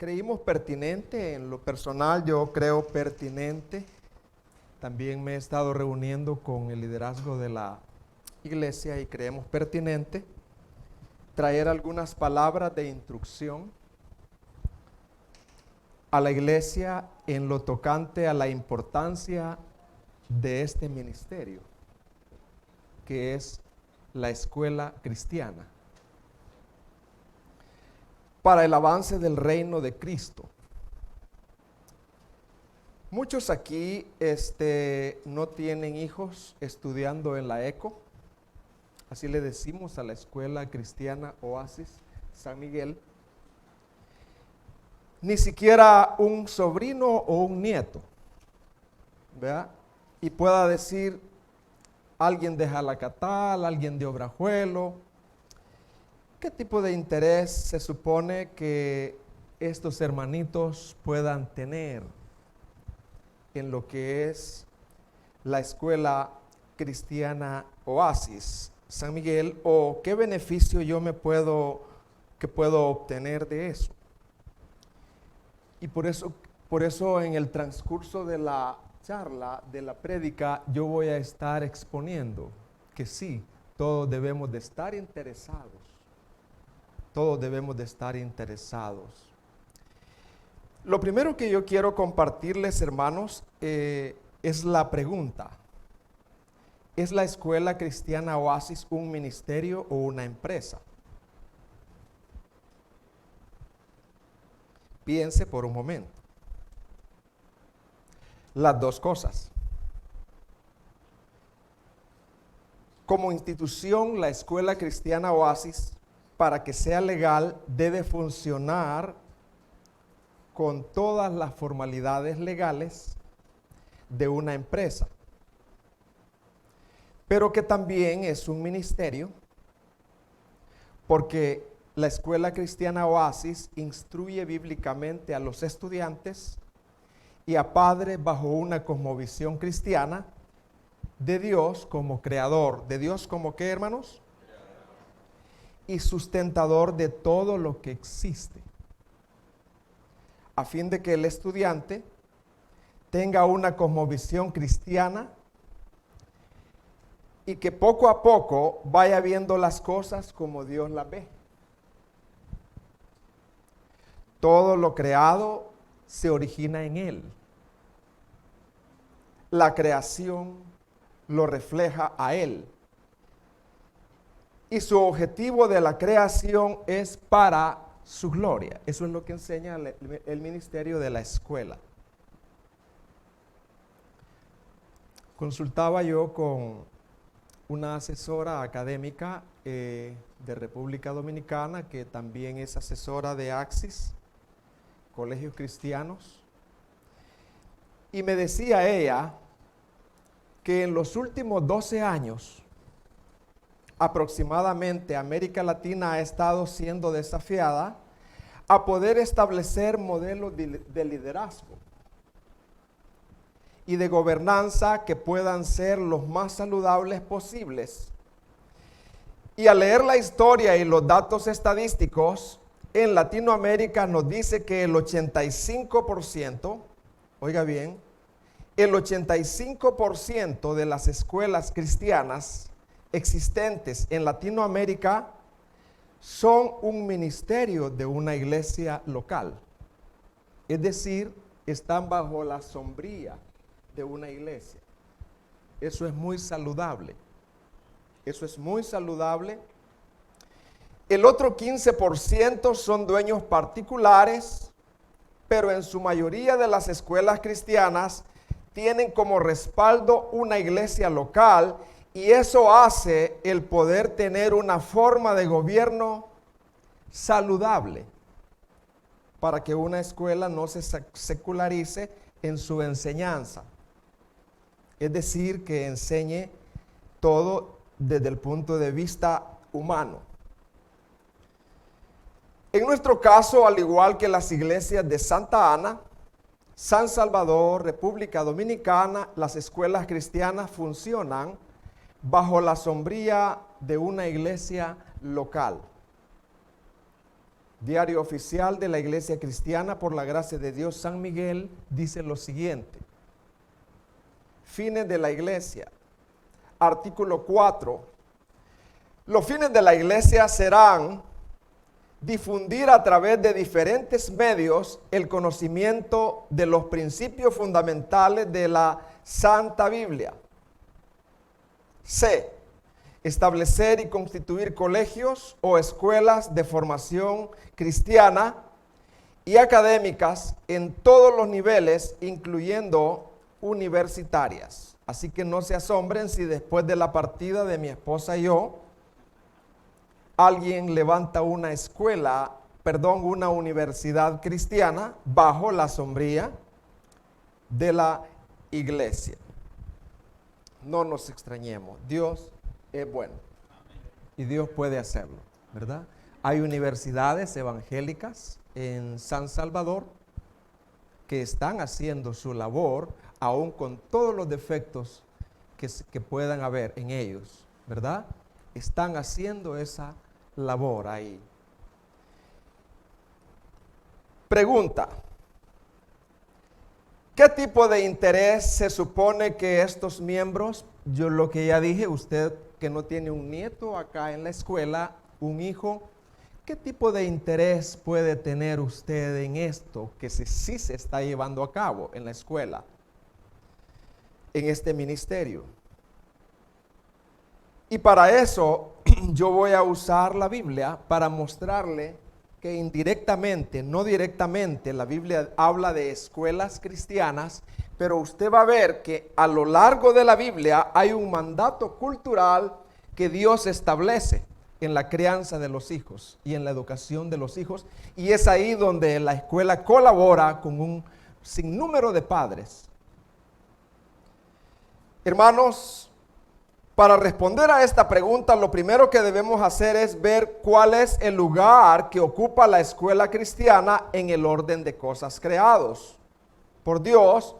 creímos pertinente, en lo personal yo creo pertinente. También me he estado reuniendo con el liderazgo de la iglesia y creemos pertinente traer algunas palabras de instrucción a la iglesia en lo tocante a la importancia de este ministerio, que es la escuela cristiana, para el avance del reino de Cristo. Muchos aquí no tienen hijos estudiando en la ECO, así le decimos a la Escuela Cristiana Oasis San Miguel, ni siquiera un sobrino o un nieto, ¿verdad? Y pueda decir alguien de Jalacatal, alguien de Obrajuelo. ¿Qué tipo de interés se supone que estos hermanitos puedan tener en lo que es la Escuela Cristiana Oasis San Miguel, o qué beneficio puedo obtener de eso? Y por eso en el transcurso de la charla, de la prédica, yo voy a estar exponiendo que sí, todos debemos de estar interesados. Todos debemos de estar interesados. Lo primero que yo quiero compartirles, hermanos, es la pregunta. ¿Es la Escuela Cristiana Oasis un ministerio o una empresa? Piense por un momento. Las dos cosas. Como institución, la Escuela Cristiana Oasis, para que sea legal, debe funcionar con todas las formalidades legales de una empresa, pero que también es un ministerio, porque la Escuela Cristiana Oasis instruye bíblicamente a los estudiantes y a padres bajo una cosmovisión cristiana de Dios como creador, de Dios como ¿qué, hermanos? Y sustentador de todo lo que existe, a fin de que el estudiante tenga una cosmovisión cristiana y que poco a poco vaya viendo las cosas como Dios las ve. Todo lo creado se origina en Él. La creación lo refleja a Él. Y su objetivo de la creación es para su gloria. Eso es lo que enseña el ministerio de la escuela. Consultaba yo con una asesora académica de República Dominicana, que también es asesora de Axis, Colegios Cristianos, y me decía ella que en los últimos 12 años, aproximadamente, América Latina ha estado siendo desafiada a poder establecer modelos de liderazgo y de gobernanza que puedan ser los más saludables posibles. Y al leer la historia y los datos estadísticos, en Latinoamérica nos dice que el 85%, oiga bien, el 85% de las escuelas cristianas existentes en Latinoamérica son un ministerio de una iglesia local. Es decir, están bajo la sombría de una iglesia. Eso es muy saludable. Eso es muy saludable. El otro 15% son dueños particulares, pero en su mayoría de las escuelas cristianas tienen como respaldo una iglesia local, y eso hace el poder tener una forma de gobierno saludable para que una escuela no se secularice en su enseñanza. Es decir, que enseñe todo desde el punto de vista humano. En nuestro caso, al igual que las iglesias de Santa Ana, San Salvador, República Dominicana, las escuelas cristianas funcionan bajo la sombría de una iglesia local. Diario Oficial de la Iglesia Cristiana por la Gracia de Dios San Miguel dice lo siguiente. Fines de la Iglesia. Artículo 4. Los fines de la Iglesia serán difundir a través de diferentes medios el conocimiento de los principios fundamentales de la Santa Biblia. C. Establecer y constituir colegios o escuelas de formación cristiana y académicas en todos los niveles, incluyendo universitarias. Así que no se asombren si después de la partida de mi esposa y yo, alguien levanta una una universidad cristiana bajo la sombría de la iglesia. No nos extrañemos, Dios es bueno y Dios puede hacerlo, ¿verdad? Hay universidades evangélicas en San Salvador que están haciendo su labor, aún con todos los defectos que puedan haber en ellos, ¿verdad? Están haciendo esa labor ahí. Pregunta: ¿qué tipo de interés se supone que estos miembros, yo lo que ya dije, usted que no tiene un nieto acá en la escuela, un hijo, ¿qué tipo de interés puede tener usted en esto que sí se está llevando a cabo en la escuela, en este ministerio? Y para eso yo voy a usar la Biblia para mostrarle que indirectamente, no directamente, la Biblia habla de escuelas cristianas, pero usted va a ver que a lo largo de la Biblia hay un mandato cultural que Dios establece en la crianza de los hijos y en la educación de los hijos, y es ahí donde la escuela colabora con un sinnúmero de padres. Hermanos, para responder a esta pregunta, lo primero que debemos hacer es ver cuál es el lugar que ocupa la escuela cristiana en el orden de cosas creados por Dios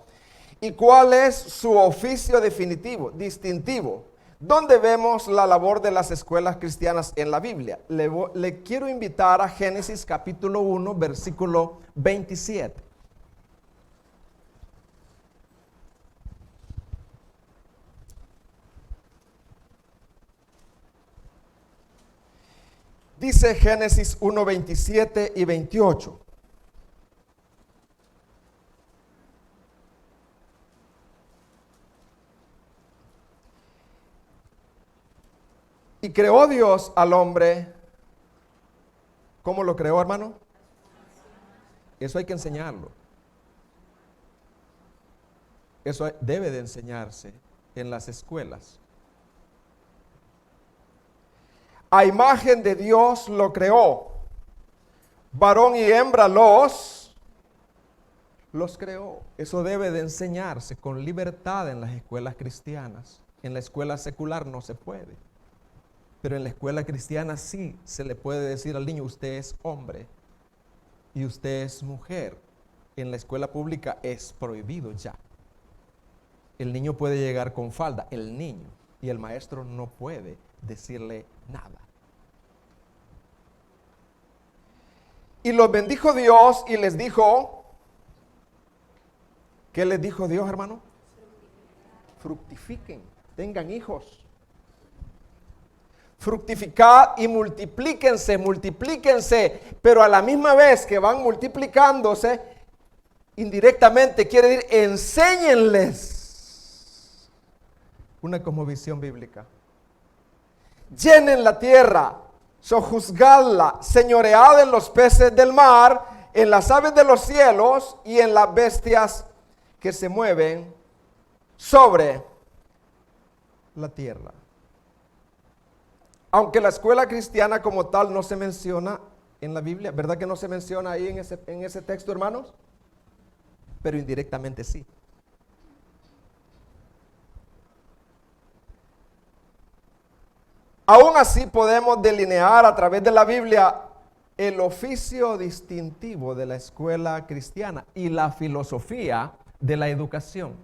y cuál es su oficio distintivo. ¿Dónde vemos la labor de las escuelas cristianas en la Biblia? Le quiero invitar a Génesis capítulo 1, versículo 27. Dice Génesis 1, 27 y 28. Y creó Dios al hombre. ¿Cómo lo creó, hermano? Eso hay que enseñarlo. Eso debe de enseñarse en las escuelas. A imagen de Dios lo creó. Varón y hembra los creó. Eso debe de enseñarse con libertad en las escuelas cristianas. En la escuela secular no se puede. Pero en la escuela cristiana sí se le puede decir al niño, usted es hombre y usted es mujer. En la escuela pública es prohibido ya. El niño puede llegar con falda, el niño, y el maestro no puede decirle nada. Y los bendijo Dios y les dijo, ¿qué les dijo Dios, hermano? Fructifiquen, tengan hijos. Fructificad y multiplíquense, pero a la misma vez que van multiplicándose, indirectamente quiere decir, enséñenles una cosmovisión bíblica. Llenen la tierra, sojuzgadla, señoread en los peces del mar, en las aves de los cielos y en las bestias que se mueven sobre la tierra. Aunque la escuela cristiana como tal no se menciona en la Biblia, ¿verdad que no se menciona ahí en ese texto, hermanos? Pero indirectamente sí. Aún así podemos delinear a través de la Biblia el oficio distintivo de la escuela cristiana y la filosofía de la educación.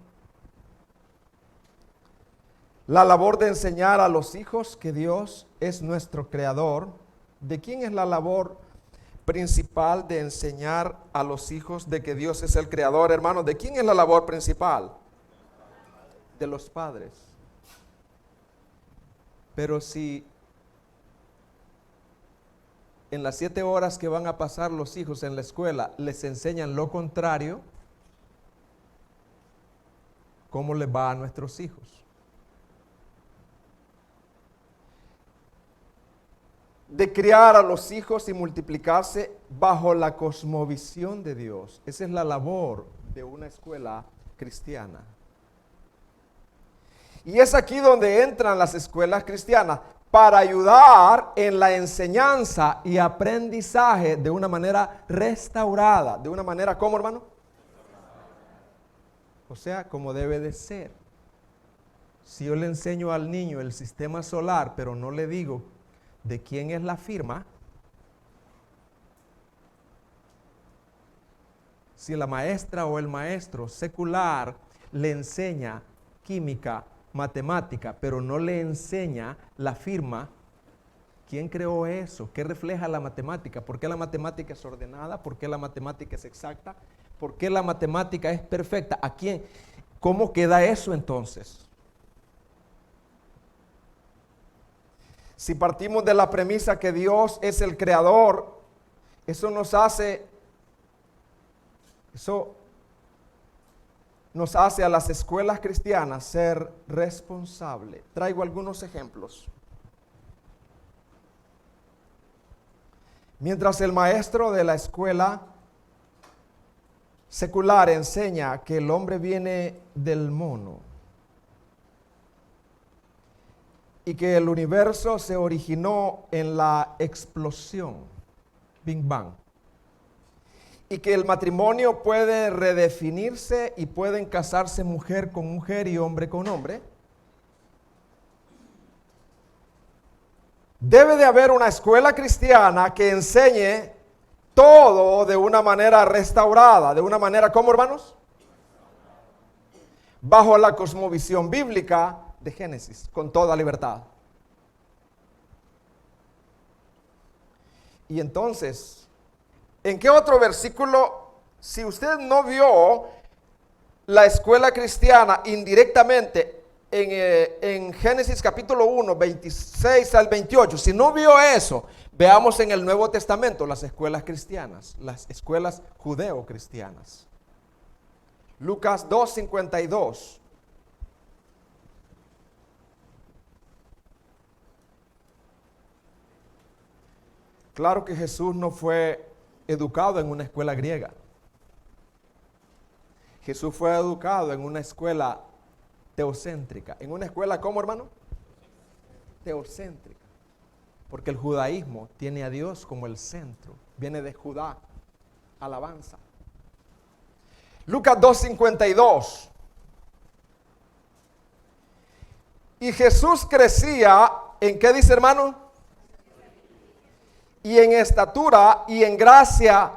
La labor de enseñar a los hijos que Dios es nuestro creador. ¿De quién es la labor principal de enseñar a los hijos de que Dios es el creador, hermanos? ¿De quién es la labor principal? De los padres. Pero si en las 7 horas que van a pasar los hijos en la escuela les enseñan lo contrario, ¿cómo les va a nuestros hijos? De criar a los hijos y multiplicarse bajo la cosmovisión de Dios. Esa es la labor de una escuela cristiana. Y es aquí donde entran las escuelas cristianas, para ayudar en la enseñanza y aprendizaje de una manera restaurada. ¿De una manera cómo, hermano? O sea, como debe de ser. Si yo le enseño al niño el sistema solar, pero no le digo de quién es la firma, si la maestra o el maestro secular le enseña química, matemática, pero no le enseña la firma, ¿quién creó eso? ¿Qué refleja la matemática? ¿Por qué la matemática es ordenada? ¿Por qué la matemática es exacta? ¿Por qué la matemática es perfecta? ¿A quién? ¿Cómo queda eso entonces? Si partimos de la premisa que Dios es el creador, eso nos hace a las escuelas cristianas ser responsables. Traigo algunos ejemplos. Mientras el maestro de la escuela secular enseña que el hombre viene del mono y que el universo se originó en la explosión, Big Bang, y que el matrimonio puede redefinirse y pueden casarse mujer con mujer y hombre con hombre, debe de haber una escuela cristiana que enseñe todo de una manera restaurada, de una manera, ¿cómo, hermanos? Bajo la cosmovisión bíblica de Génesis, con toda libertad. Y entonces, ¿en qué otro versículo, si usted no vio la escuela cristiana indirectamente en Génesis capítulo 1, 26 al 28, si no vio eso, veamos en el Nuevo Testamento las escuelas cristianas, las escuelas judeo-cristianas. Lucas 2, 52. Claro que Jesús no fue educado en una escuela griega. Jesús fue educado en una escuela teocéntrica. ¿En una escuela cómo, hermano? Teocéntrica. Porque el judaísmo tiene a Dios como el centro. Viene de Judá, alabanza. Lucas 2:52. Y Jesús crecía, ¿en qué dice, hermano? Y en estatura y en gracia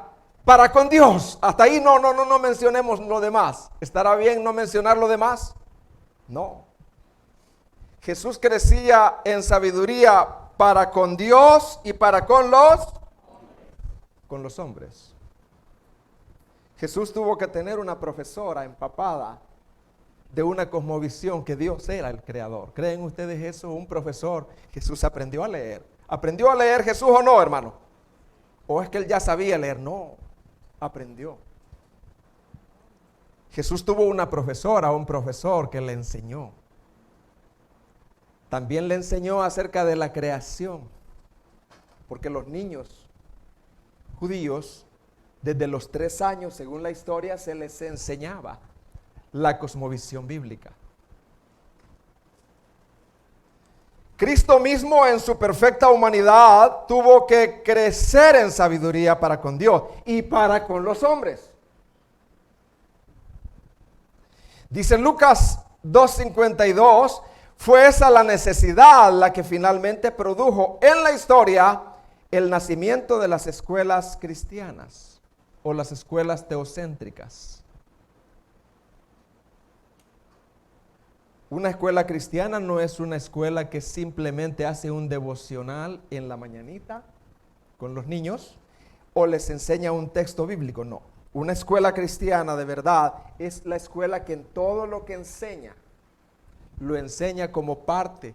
para con Dios. Hasta ahí no mencionemos lo demás. ¿Estará bien no mencionar lo demás? No. Jesús crecía en sabiduría para con Dios y para con los hombres. Jesús tuvo que tener una profesora empapada de una cosmovisión que Dios era el creador. ¿Creen ustedes eso? Un profesor. Jesús aprendió a leer. ¿Aprendió a leer Jesús o no, hermano? ¿O es que él ya sabía leer? No, aprendió. Jesús tuvo una profesora, un profesor que le enseñó. También le enseñó acerca de la creación, porque los niños judíos, desde los 3 años, según la historia, se les enseñaba la cosmovisión bíblica. Cristo mismo en su perfecta humanidad tuvo que crecer en sabiduría para con Dios y para con los hombres. Dice Lucas 2:52, fue esa la necesidad la que finalmente produjo en la historia el nacimiento de las escuelas cristianas o las escuelas teocéntricas. Una escuela cristiana no es una escuela que simplemente hace un devocional en la mañanita con los niños o les enseña un texto bíblico. No. Una escuela cristiana de verdad es la escuela que en todo lo que enseña, lo enseña como parte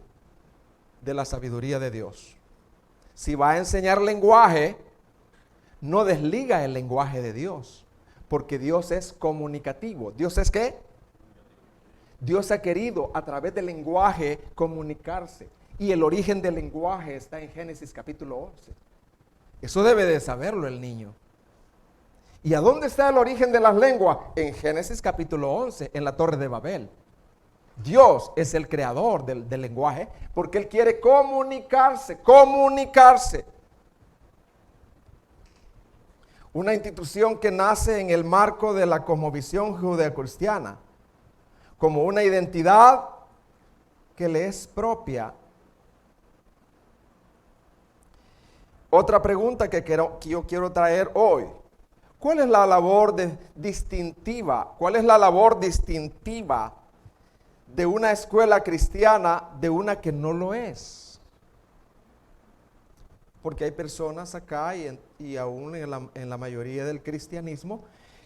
de la sabiduría de Dios. Si va a enseñar lenguaje, no desliga el lenguaje de Dios, porque Dios es comunicativo. ¿Dios es qué? Dios ha querido a través del lenguaje comunicarse, y el origen del lenguaje está en Génesis capítulo 11. Eso debe de saberlo el niño. ¿Y a dónde está el origen de las lenguas? En Génesis capítulo 11, en la Torre de Babel. Dios es el creador del lenguaje, porque Él quiere comunicarse. Una institución que nace en el marco de la cosmovisión judeocristiana, como una identidad que le es propia. Otra pregunta que yo quiero traer hoy: ¿cuál es la labor distintiva? ¿Cuál es la labor distintiva de una escuela cristiana de una que no lo es? Porque hay personas acá y aún en la mayoría del cristianismo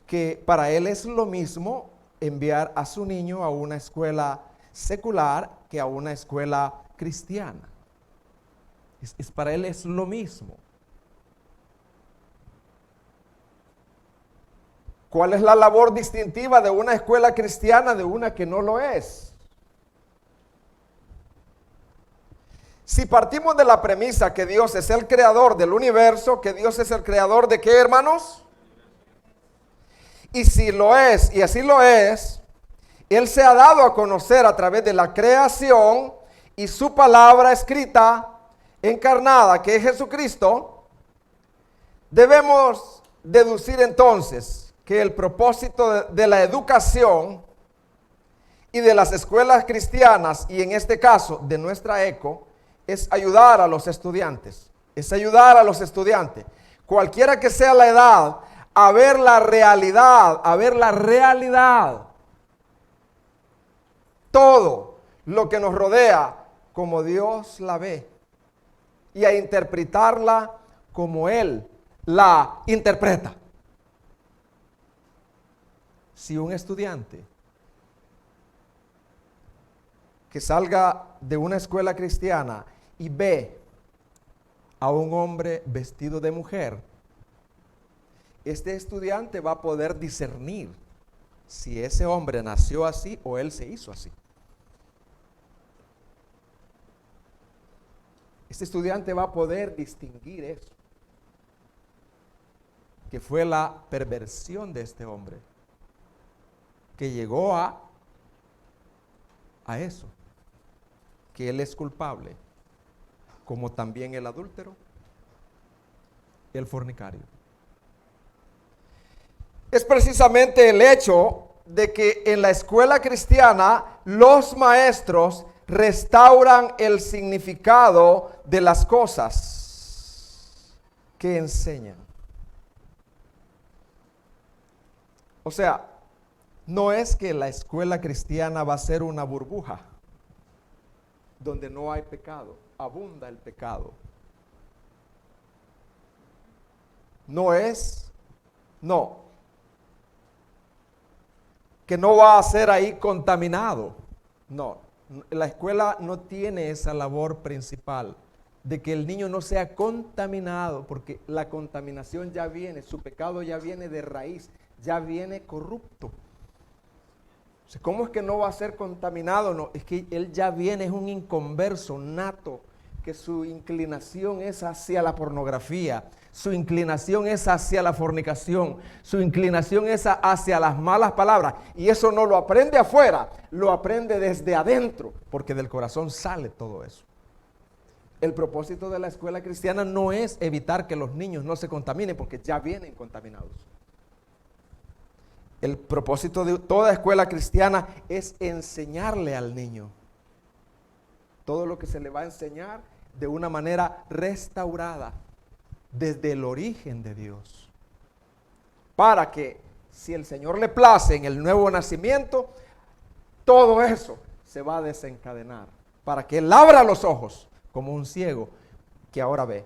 que para él es lo mismo enviar a su niño a una escuela secular que a una escuela cristiana. Para él es lo mismo. ¿Cuál es la labor distintiva de una escuela cristiana de una que no lo es? Si partimos de la premisa que Dios es el creador del universo, que Dios es el creador de ¿qué, hermanos? Y si lo es, y así lo es, Él se ha dado a conocer a través de la creación y su palabra escrita, encarnada, que es Jesucristo. Debemos deducir entonces que el propósito de la educación y de las escuelas cristianas, y en este caso de nuestra ECO, es ayudar a los estudiantes. Es ayudar a los estudiantes, cualquiera que sea la edad, a ver la realidad, todo lo que nos rodea como Dios la ve, y a interpretarla como Él la interpreta. Si un estudiante que salga de una escuela cristiana y ve a un hombre vestido de mujer, este estudiante va a poder discernir si ese hombre nació así o él se hizo así. Este estudiante va a poder distinguir eso, que fue la perversión de este hombre, que llegó a eso, que él es culpable, como también el adúltero, el fornicario. Es precisamente el hecho de que en la escuela cristiana los maestros restauran el significado de las cosas que enseñan. O sea, no es que la escuela cristiana va a ser una burbuja donde no hay pecado, abunda el pecado. Que no va a ser ahí contaminado. No, la escuela no tiene esa labor principal de que el niño no sea contaminado, porque la contaminación ya viene, su pecado ya viene de raíz, ya viene corrupto. O sea, ¿cómo es que no va a ser contaminado? No, es que él ya viene, es un inconverso nato, que su inclinación es hacia la pornografía, su inclinación es hacia la fornicación, su inclinación es hacia las malas palabras, y eso no lo aprende afuera, lo aprende desde adentro, porque del corazón sale todo eso. El propósito de la escuela cristiana no es evitar que los niños no se contaminen, porque ya vienen contaminados. El propósito de toda escuela cristiana es enseñarle al niño todo lo que se le va a enseñar de una manera restaurada desde el origen de Dios, para que, si el Señor le place en el nuevo nacimiento, todo eso se va a desencadenar, para que Él abra los ojos como un ciego que ahora ve.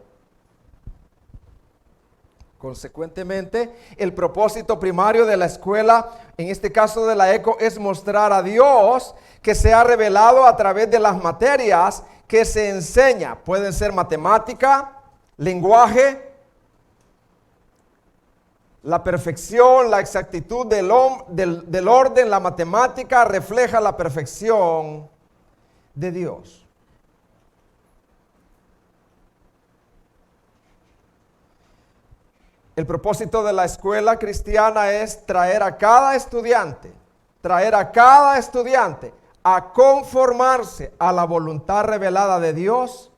Consecuentemente, el propósito primario de la escuela, en este caso de la ECO, es mostrar a Dios que se ha revelado a través de las materias que se enseña. Pueden ser matemática, lenguaje, la perfección, la exactitud del orden, la matemática refleja la perfección de Dios. El propósito de la escuela cristiana es traer a cada estudiante a conformarse a la voluntad revelada de Dios,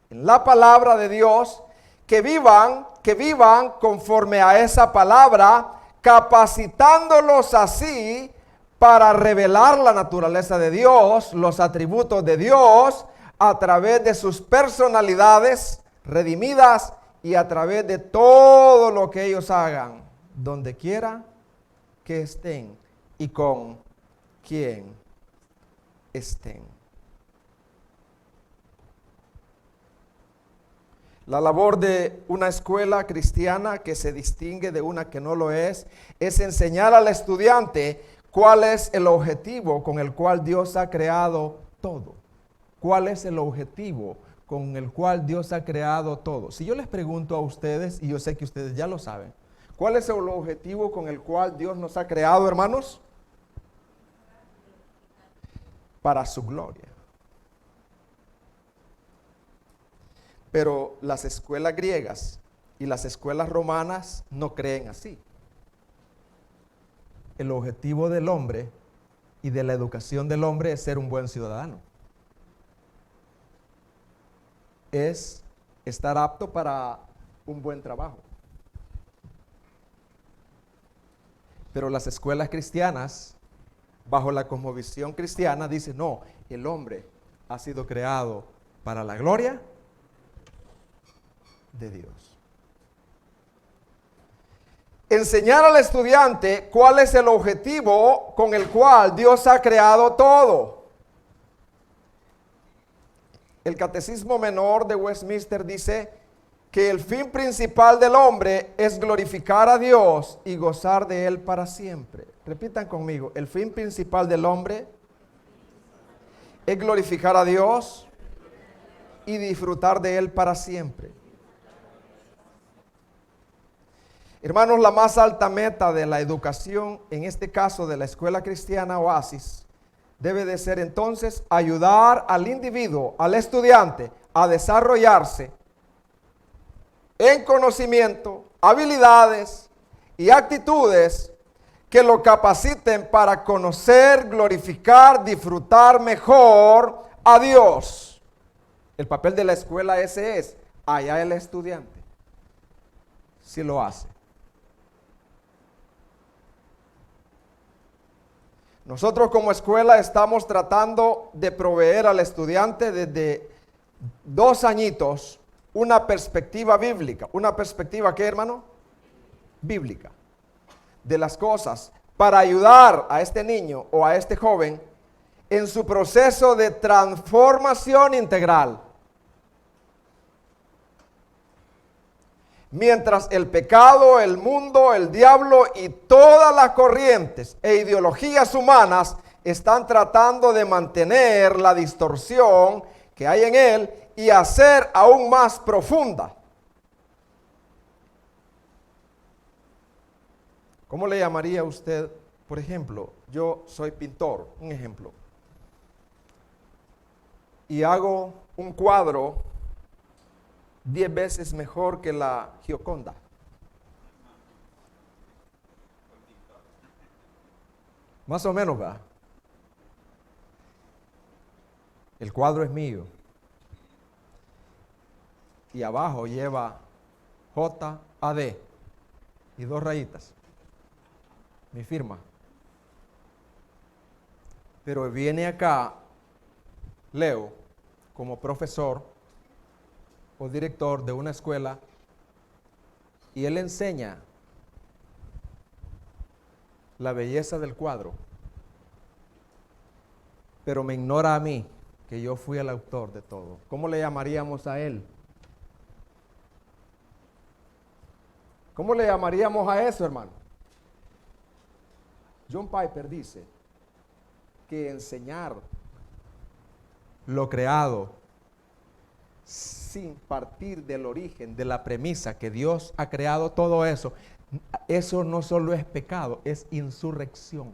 en la palabra de Dios, que vivan conforme a esa palabra, capacitándolos así para revelar la naturaleza de Dios, los atributos de Dios, a través de sus personalidades redimidas y a través de todo lo que ellos hagan, donde quiera que estén y con quien estén. La labor de una escuela cristiana que se distingue de una que no lo es enseñar al estudiante cuál es el objetivo con el cual Dios ha creado todo. ¿Cuál es el objetivo con el cual Dios ha creado todo? Si yo les pregunto a ustedes, y yo sé que ustedes ya lo saben, ¿cuál es el objetivo con el cual Dios nos ha creado, hermanos? Para su gloria. Pero las escuelas griegas y las escuelas romanas no creen así. El objetivo del hombre y de la educación del hombre es ser un buen ciudadano. Es estar apto para un buen trabajo. Pero las escuelas cristianas, bajo la cosmovisión cristiana, dicen, no, el hombre ha sido creado para la gloria de Dios. Enseñar al estudiante cuál es el objetivo con el cual Dios ha creado todo. El Catecismo Menor de Westminster dice que el fin principal del hombre es glorificar a Dios y gozar de Él para siempre. Repitan conmigo, el fin principal del hombre es glorificar a Dios y disfrutar de Él para siempre. Hermanos, la más alta meta de la educación, en este caso de la escuela cristiana Oasis, debe de ser entonces ayudar al individuo, al estudiante, a desarrollarse en conocimiento, habilidades y actitudes que lo capaciten para conocer, glorificar, disfrutar mejor a Dios. El papel de la escuela ese es, allá el estudiante, si lo hace. Nosotros como escuela estamos tratando de proveer al estudiante desde 2 añitos una perspectiva bíblica. ¿Una perspectiva qué, hermano? Bíblica. De las cosas para ayudar a este niño o a este joven en su proceso de transformación integral. Mientras el pecado, el mundo, el diablo y todas las corrientes e ideologías humanas están tratando de mantener la distorsión que hay en él y hacer aún más profunda. ¿Cómo le llamaría usted, por ejemplo, yo soy pintor, un ejemplo, y hago un cuadro 10 veces mejor que la Gioconda? Más o menos, va. El cuadro es mío. Y abajo lleva J.A.D. y 2 rayitas. Mi firma. Pero viene acá Leo como profesor o director de una escuela y él enseña la belleza del cuadro, pero me ignora a mí, que yo fui el autor de todo. ¿Cómo le llamaríamos a él? ¿Cómo le llamaríamos a eso, hermano? John Piper dice que enseñar lo creado sin partir del origen, de la premisa que Dios ha creado todo eso, eso no solo es pecado, es insurrección.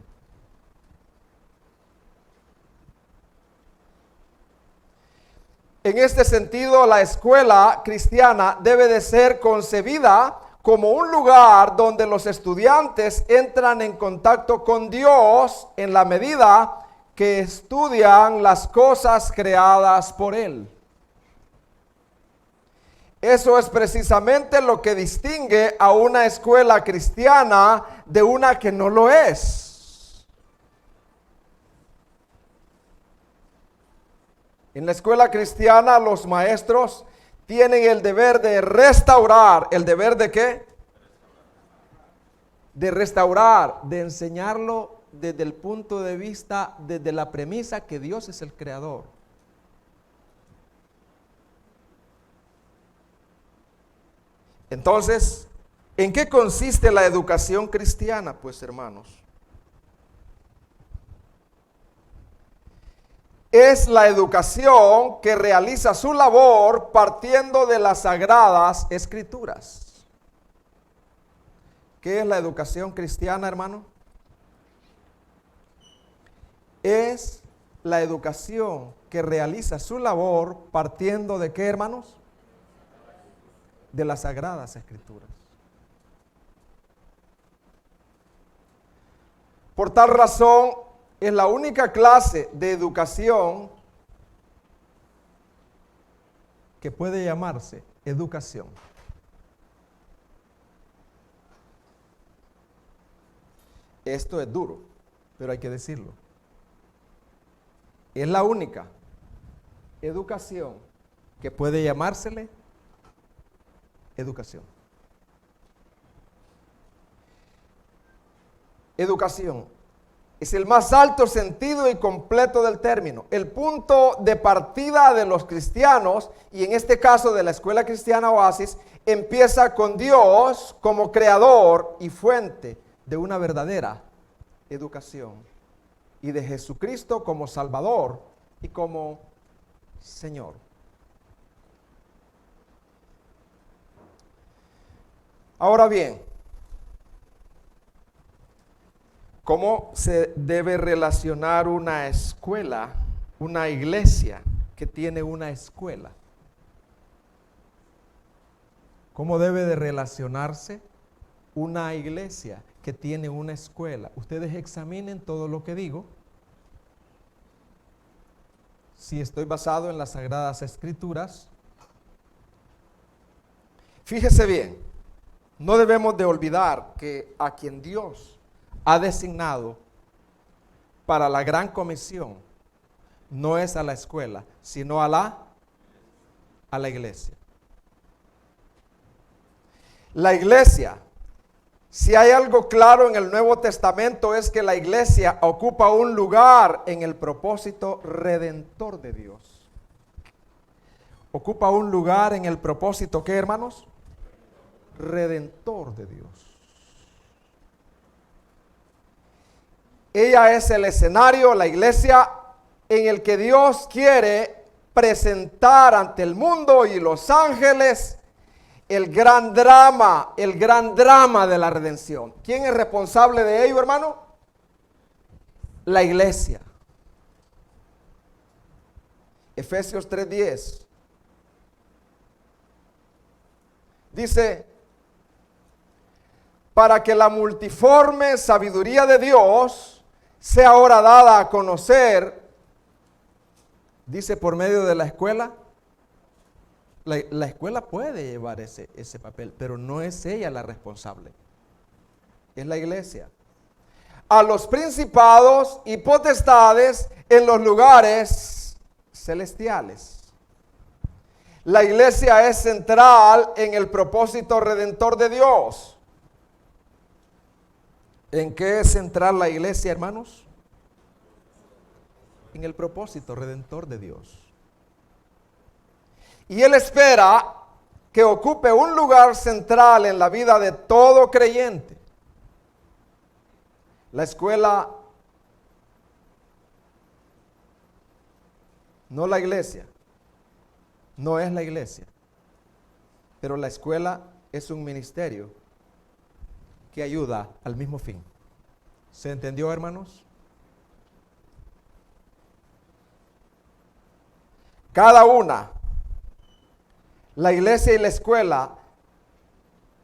En este sentido, la escuela cristiana debe de ser concebida como un lugar donde los estudiantes entran en contacto con Dios en la medida que estudian las cosas creadas por Él. Eso es precisamente lo que distingue a una escuela cristiana de una que no lo es. En la escuela cristiana los maestros tienen el deber de restaurar. ¿El deber de qué? De restaurar, de enseñarlo desde el punto de vista, desde la premisa que Dios es el creador. Entonces, ¿en qué consiste la educación cristiana? Pues, hermanos, es la educación que realiza su labor partiendo de las Sagradas Escrituras. ¿Qué es la educación cristiana, hermano? Es la educación que realiza su labor partiendo de ¿qué, hermanos? De las Sagradas Escrituras. Por tal razón, es la única clase de educación que puede llamarse educación. Esto es duro, pero hay que decirlo. Es la única educación que puede llamársele educación. Educación es el más alto sentido y completo del término, el punto de partida de los cristianos, y en este caso de la escuela cristiana Oasis, empieza con Dios como creador y fuente de una verdadera educación, y de Jesucristo como Salvador y como Señor. Ahora bien, ¿cómo se debe relacionar una escuela, una iglesia que tiene una escuela? ¿Cómo debe de relacionarse una iglesia que tiene una escuela? Ustedes examinen todo lo que digo. Si estoy basado en las Sagradas Escrituras, fíjese bien. No debemos de olvidar que a quien Dios ha designado para la gran comisión no es a la escuela, sino a la iglesia. La iglesia, si hay algo claro en el Nuevo Testamento, es que la iglesia ocupa un lugar en el propósito redentor de Dios. Ocupa un lugar en el propósito, ¿qué, hermanos? Redentor de Dios. Ella es el escenario, la iglesia, en el que Dios quiere presentar ante el mundo y los ángeles el gran drama de la redención. ¿Quién es responsable de ello, hermano? La iglesia. Efesios 3:10 dice: para que la multiforme sabiduría de Dios sea ahora dada a conocer, dice, por medio de la escuela. La escuela puede llevar ese papel, pero no es ella la responsable, es la iglesia. A los principados y potestades en los lugares celestiales. La iglesia es central en el propósito redentor de Dios. ¿En qué es central la iglesia, hermanos? En el propósito redentor de Dios. Y Él espera que ocupe un lugar central en la vida de todo creyente. La escuela, no la iglesia, no es la iglesia, pero la escuela es un ministerio que ayuda al mismo fin. ¿Se entendió, hermanos? Cada una, la iglesia y la escuela,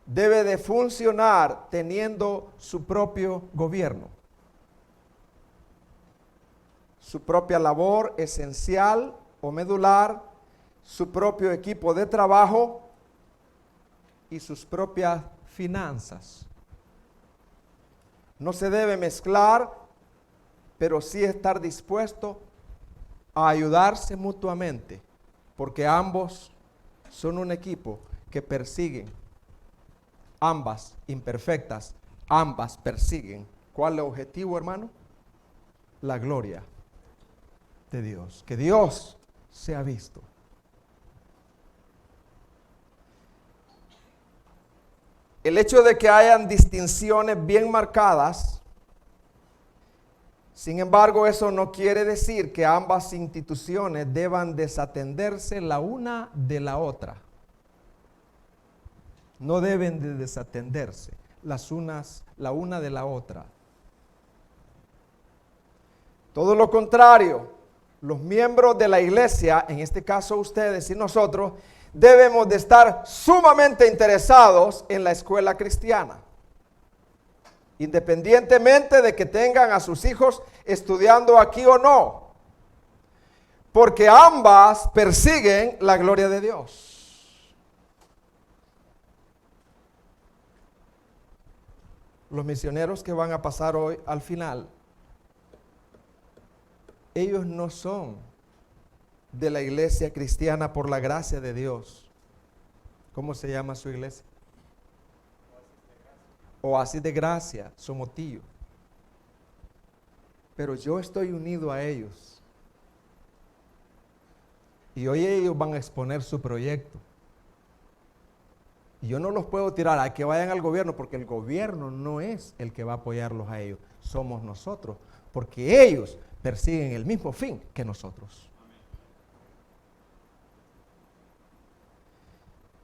debe de funcionar teniendo su propio gobierno, su propia labor esencial o medular, su propio equipo de trabajo y sus propias finanzas. No se debe mezclar, pero sí estar dispuesto a ayudarse mutuamente, porque ambos son un equipo que persiguen, ambas imperfectas, ambas persiguen. ¿Cuál es el objetivo, hermano? La gloria de Dios, que Dios sea visto. El hecho de que hayan distinciones bien marcadas, sin embargo, eso no quiere decir que ambas instituciones deban desatenderse la una de la otra. No deben de desatenderse la una de la otra. Todo lo contrario, los miembros de la iglesia, en este caso ustedes y nosotros, debemos de estar sumamente interesados en la escuela cristiana, independientemente de que tengan a sus hijos estudiando aquí o no, porque ambas persiguen la gloria de Dios. Los misioneros que van a pasar hoy al final, ellos no son de la iglesia cristiana por la gracia de Dios. ¿Cómo se llama su iglesia? Oasis de Gracia, Somotillo. Pero yo estoy unido a ellos. Y hoy ellos van a exponer su proyecto. Y yo no los puedo tirar a que vayan al gobierno, porque el gobierno no es el que va a apoyarlos a ellos. Somos nosotros, porque ellos persiguen el mismo fin que nosotros.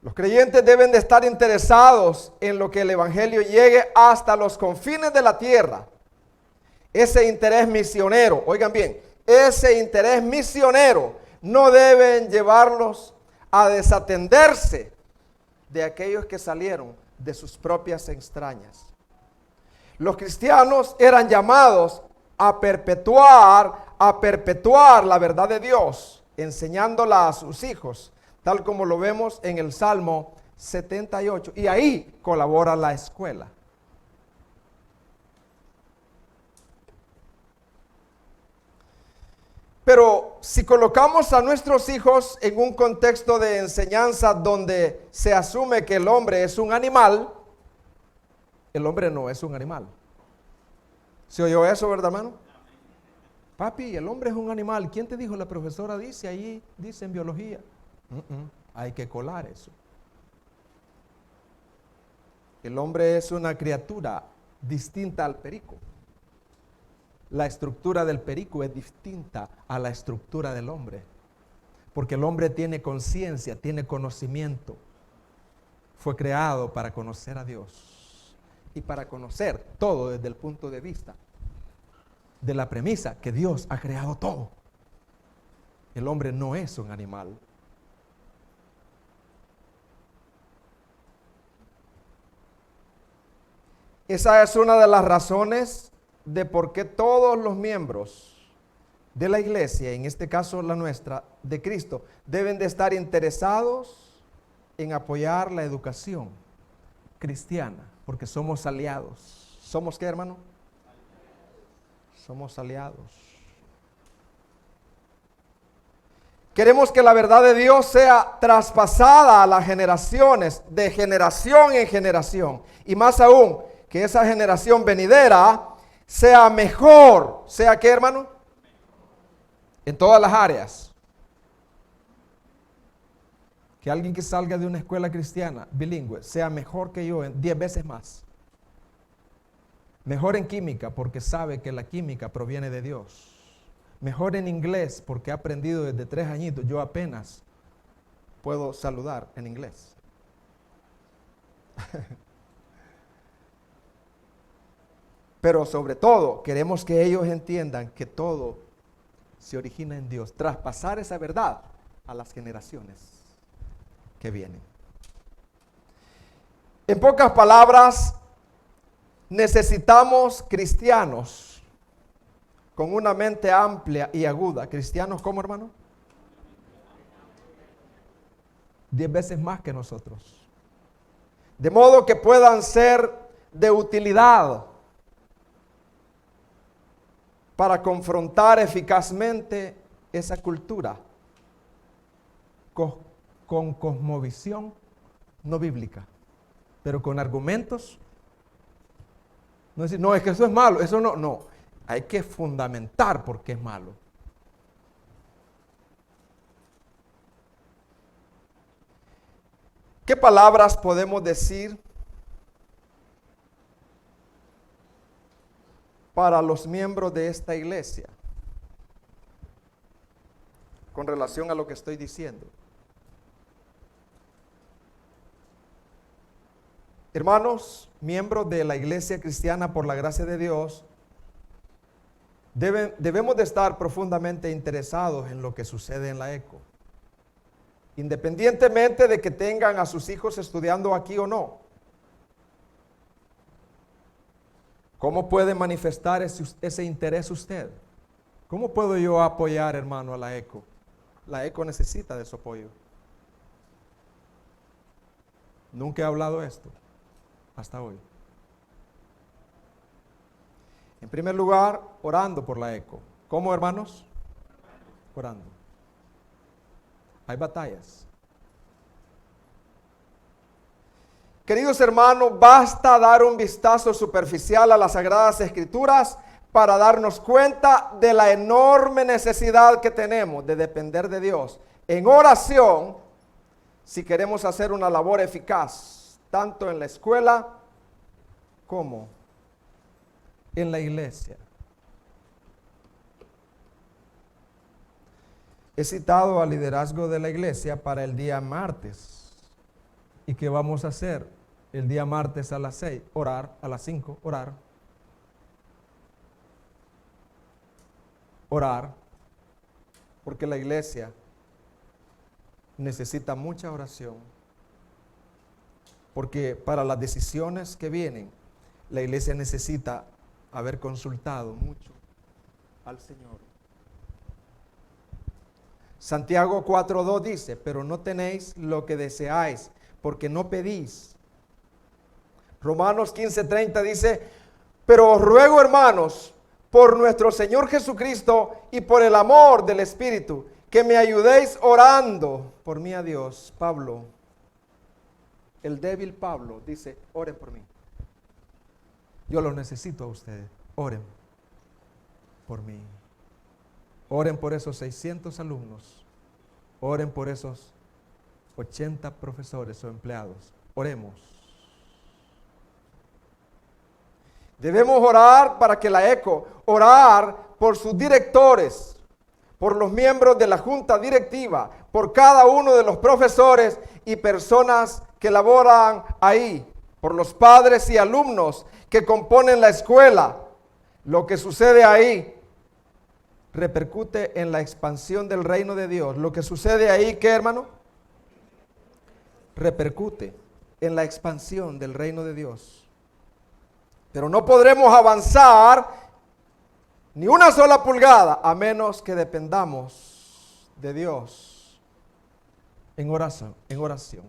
Los creyentes deben de estar interesados en lo que el evangelio llegue hasta los confines de la tierra. Ese interés misionero, oigan bien, ese interés misionero no deben llevarlos a desatenderse de aquellos que salieron de sus propias entrañas. Los cristianos eran llamados a perpetuar la verdad de Dios, enseñándola a sus hijos, tal como lo vemos en el Salmo 78. Y ahí colabora la escuela. Pero si colocamos a nuestros hijos en un contexto de enseñanza donde se asume que el hombre es un animal, el hombre no es un animal. ¿Se oyó eso, verdad, hermano? Papi, el hombre es un animal. ¿Quién te dijo? La profesora dice ahí, dice en biología. Hay que colar eso. El hombre es una criatura distinta al perico. La estructura del perico es distinta a la estructura del hombre, porque el hombre tiene conciencia, tiene conocimiento. Fue creado para conocer a Dios y para conocer todo desde el punto de vista de la premisa que Dios ha creado todo. El hombre no es un animal. Esa es una de las razones de por qué todos los miembros de la iglesia, en este caso la nuestra, de Cristo, deben de estar interesados en apoyar la educación cristiana, porque somos aliados. ¿Somos qué, hermano? Somos aliados. Queremos que la verdad de Dios sea traspasada a las generaciones, de generación en generación, y más aún, que esa generación venidera sea mejor. ¿Sea qué, hermano? En todas las áreas. que alguien que salga de una escuela cristiana bilingüe sea mejor que yo en 10 veces más. Mejor en química porque sabe que la química proviene de Dios. Mejor en inglés porque ha aprendido desde 3 añitos. Yo apenas puedo saludar en inglés. Pero sobre todo queremos que ellos entiendan que todo se origina en Dios. Traspasar esa verdad a las generaciones que vienen. En pocas palabras, necesitamos cristianos con una mente amplia y aguda. ¿Cristianos cómo, hermano? 10 veces más que nosotros. De modo que puedan ser de utilidad para confrontar eficazmente esa cultura con cosmovisión no bíblica, pero con argumentos. No decir, no, es que eso es malo, eso no. Hay que fundamentar por qué es malo. ¿Qué palabras podemos decir para los miembros de esta iglesia con relación a lo que estoy diciendo? Hermanos, miembros de la iglesia cristiana por la gracia de Dios, debemos de estar profundamente interesados en lo que sucede en la ECO, independientemente de que tengan a sus hijos estudiando aquí o no. ¿Cómo puede manifestar ese interés usted? ¿Cómo puedo yo apoyar, hermano, a la ECO? La ECO necesita de su apoyo. Nunca he hablado esto hasta hoy. En primer lugar, orando por la ECO. ¿Cómo, hermanos? Orando. Hay batallas. Queridos hermanos, basta dar un vistazo superficial a las Sagradas Escrituras para darnos cuenta de la enorme necesidad que tenemos de depender de Dios en oración si queremos hacer una labor eficaz, tanto en la escuela como en la iglesia. He citado al liderazgo de la iglesia para el día martes. ¿Y qué vamos a hacer? El día martes a las 6, orar, a las 5, orar. Orar, porque la iglesia necesita mucha oración. Porque para las decisiones que vienen, la iglesia necesita haber consultado mucho al Señor. Santiago 4:2 dice, pero no tenéis lo que deseáis, porque no pedís. Romanos 15:30 dice, pero os ruego, hermanos, por nuestro Señor Jesucristo y por el amor del Espíritu, que me ayudéis orando por mí a Dios. Pablo, el débil Pablo, dice, oren por mí. Yo los necesito a ustedes. Oren por mí. Oren por esos 600 alumnos. Oren por esos 80 profesores o empleados. Oremos. Debemos orar para que la ECO, orar por sus directores, por los miembros de la junta directiva, por cada uno de los profesores y personas que laboran ahí, por los padres y alumnos que componen la escuela. Lo que sucede ahí repercute en la expansión del reino de Dios. Lo que sucede ahí, ¿qué, hermano? Repercute en la expansión del reino de Dios. Pero no podremos avanzar ni una sola pulgada a menos que dependamos de Dios en oración.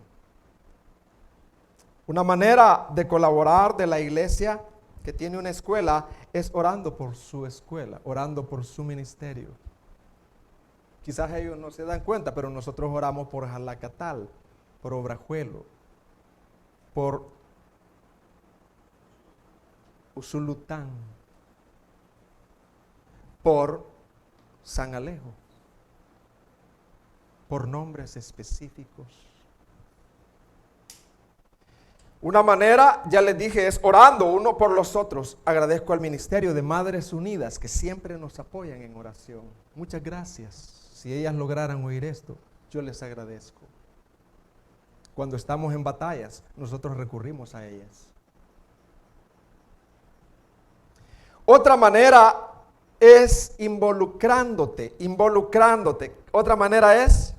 Una manera de colaborar de la iglesia que tiene una escuela es orando por su escuela, orando por su ministerio. Quizás ellos no se dan cuenta, pero nosotros oramos por Jalacatal, por Obrajuelo, por Usulután, por San Alejo, por nombres específicos Una manera, ya les dije, es orando uno por los otros. Agradezco al Ministerio de Madres Unidas que siempre nos apoyan en oración. Muchas gracias. Si ellas lograran oír esto, yo les agradezco. Cuando estamos en batallas, nosotros recurrimos a ellas. Otra manera es involucrándote. Otra manera es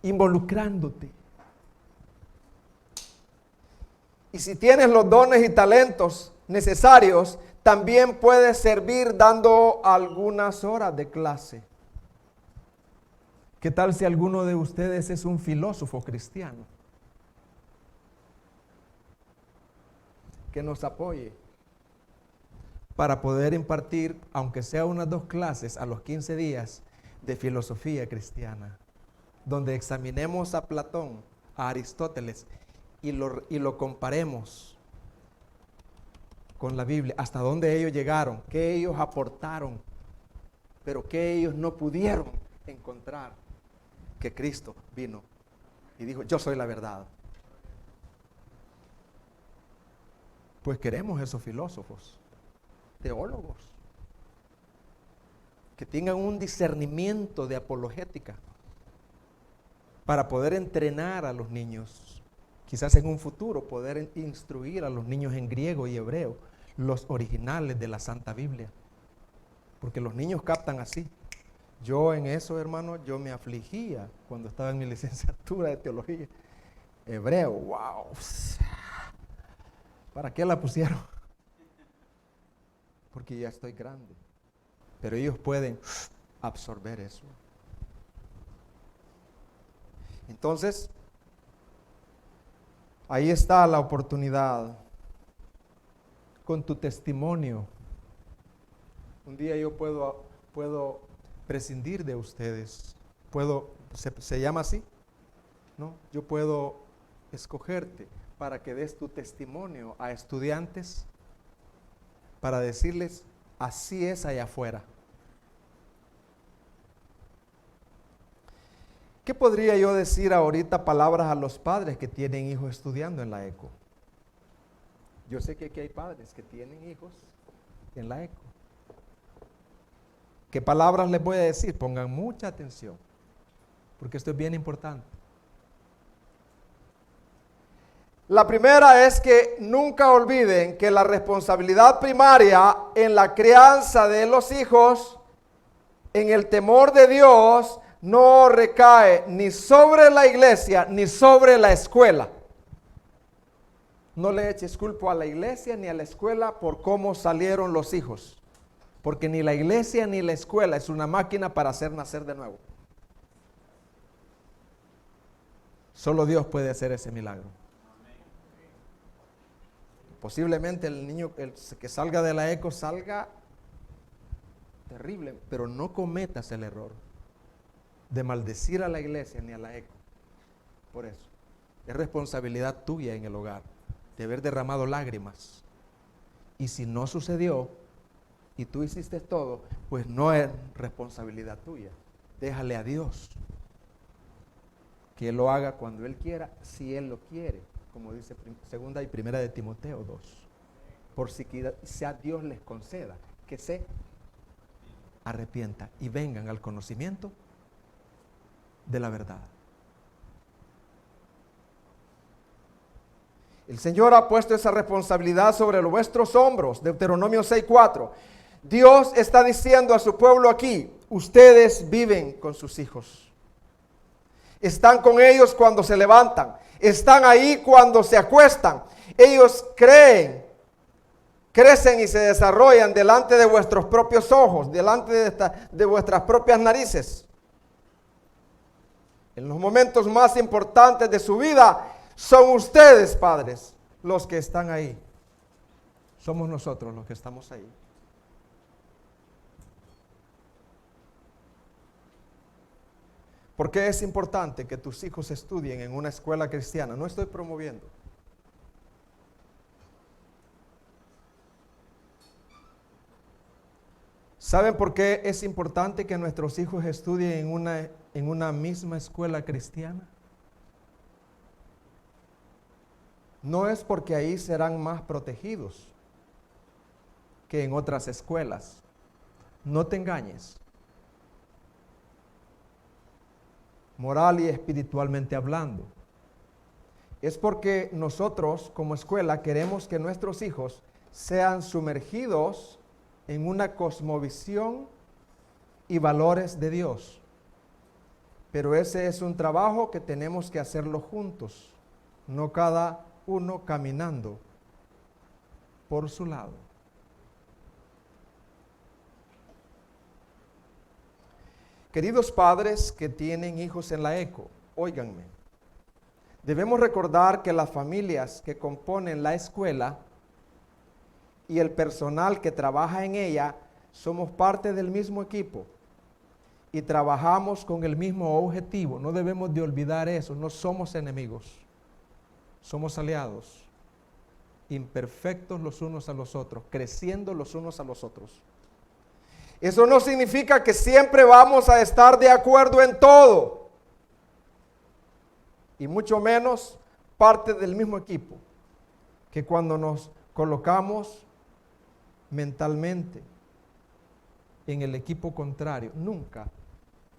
involucrándote. Y si tienes los dones y talentos necesarios, también puedes servir dando algunas horas de clase. ¿Qué tal si alguno de ustedes es un filósofo cristiano? Que nos apoye para poder impartir, aunque sea unas 2 clases a los 15 días de filosofía cristiana, donde examinemos a Platón, a Aristóteles, y lo comparemos con la Biblia, hasta dónde ellos llegaron, qué ellos aportaron, pero qué ellos no pudieron encontrar, que Cristo vino y dijo, yo soy la verdad. Pues queremos esos filósofos, teólogos, que tengan un discernimiento de apologética para poder entrenar a los niños. Quizás en un futuro poder instruir a los niños en griego y hebreo, los originales de la Santa Biblia. Porque los niños captan así. Yo en eso, hermano, yo me afligía cuando estaba en mi licenciatura de teología. Hebreo, wow. ¿Para qué la pusieron? Porque ya estoy grande. Pero ellos pueden absorber eso. Entonces, ahí está la oportunidad. Con tu testimonio. Un día yo puedo prescindir de ustedes. ¿Se llama así? ¿No? Yo puedo escogerte para que des tu testimonio a estudiantes, para decirles, así es allá afuera. ¿Qué podría yo decir ahorita palabras a los padres que tienen hijos estudiando en la ECO? Yo sé que aquí hay padres que tienen hijos en la ECO. ¿Qué palabras les voy a decir? Pongan mucha atención, porque esto es bien importante. La primera es que nunca olviden que la responsabilidad primaria en la crianza de los hijos, en el temor de Dios, no recae ni sobre la iglesia ni sobre la escuela. No le eches culpa a la iglesia ni a la escuela por cómo salieron los hijos, porque ni la iglesia ni la escuela es una máquina para hacer nacer de nuevo. Solo Dios puede hacer ese milagro. Posiblemente el niño que salga de la ECO salga terrible, pero no cometas el error de maldecir a la iglesia ni a la ECO. Por eso, es responsabilidad tuya en el hogar de haber derramado lágrimas. Y si no sucedió y tú hiciste todo, pues no es responsabilidad tuya. Déjale a Dios que Él lo haga cuando Él quiera, si Él lo quiere, como dice segunda y primera de Timoteo 2. Por si sea Dios les conceda que se arrepientan y vengan al conocimiento de la verdad. El Señor ha puesto esa responsabilidad sobre vuestros hombros. Deuteronomio 6:4. Dios está diciendo a su pueblo aquí, ustedes viven con sus hijos. Están con ellos cuando se levantan. Están ahí cuando se acuestan. Ellos crecen y se desarrollan delante de vuestros propios ojos, delante de vuestras propias narices. En los momentos más importantes de su vida, son ustedes, padres, los que están ahí. Somos nosotros los que estamos ahí. ¿Por qué es importante que tus hijos estudien en una escuela cristiana? No estoy promoviendo. ¿Saben por qué es importante que nuestros hijos estudien en una misma escuela cristiana? no es porque ahí serán más protegidos que en otras escuelas. No te engañes. Moral y espiritualmente hablando. Es porque nosotros como escuela queremos que nuestros hijos sean sumergidos en una cosmovisión y valores de Dios. Pero ese es un trabajo que tenemos que hacerlo juntos, no cada uno caminando por su lado. Queridos padres que tienen hijos en la ECO, óiganme, debemos recordar que las familias que componen la escuela y el personal que trabaja en ella somos parte del mismo equipo y trabajamos con el mismo objetivo. No debemos de olvidar eso, no somos enemigos, somos aliados, imperfectos los unos a los otros, creciendo los unos a los otros. Eso no significa que siempre vamos a estar de acuerdo en todo, y mucho menos parte del mismo equipo, que cuando nos colocamos mentalmente en el equipo contrario, nunca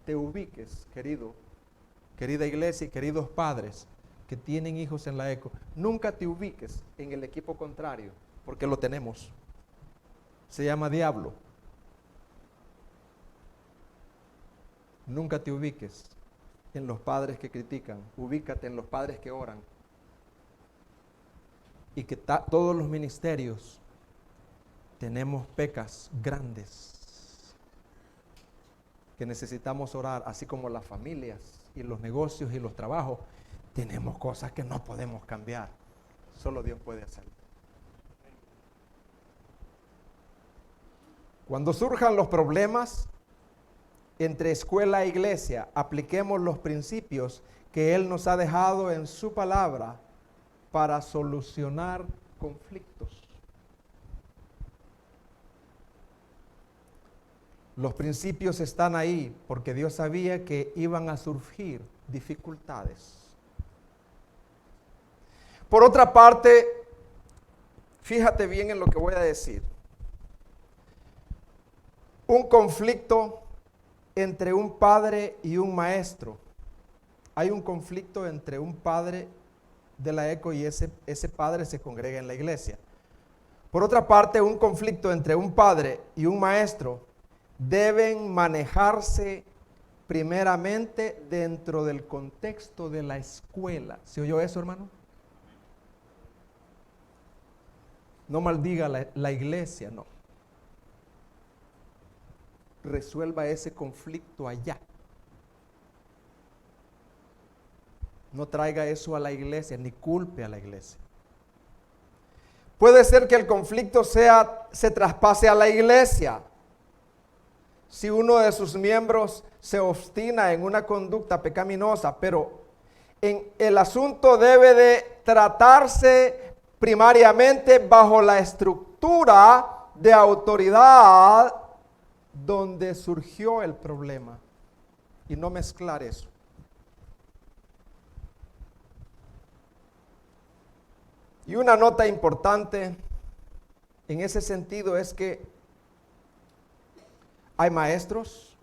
te ubiques, querida iglesia y queridos padres que tienen hijos en la ECO, nunca te ubiques en el equipo contrario, porque lo tenemos. Se llama diablo. Nunca te ubiques en los padres que critican, ubícate en los padres que oran. Y que todos los ministerios tenemos pecas grandes que necesitamos orar, así como las familias y los negocios y los trabajos, tenemos cosas que no podemos cambiar. Solo Dios puede hacerlo. Cuando surjan los problemas entre escuela e iglesia, apliquemos los principios que Él nos ha dejado en su palabra para solucionar conflictos. Los principios están ahí porque Dios sabía que iban a surgir dificultades. Por otra parte, fíjate bien en lo que voy a decir. Un conflicto entre un padre y un maestro. Hay un conflicto entre un padre de la ECO y ese padre se congrega en la iglesia. Por otra parte, un conflicto entre un padre y un maestro deben manejarse primeramente dentro del contexto de la escuela. ¿Se oyó eso, hermano? No maldiga la iglesia, no. Resuelva ese conflicto allá. No traiga eso a la iglesia, ni culpe a la iglesia. Puede ser que el conflicto se traspase a la iglesia. Si uno de sus miembros se obstina en una conducta pecaminosa, pero el asunto debe de tratarse primariamente bajo la estructura de autoridad donde surgió el problema, y no mezclar eso. Y una nota importante en ese sentido es que hay maestros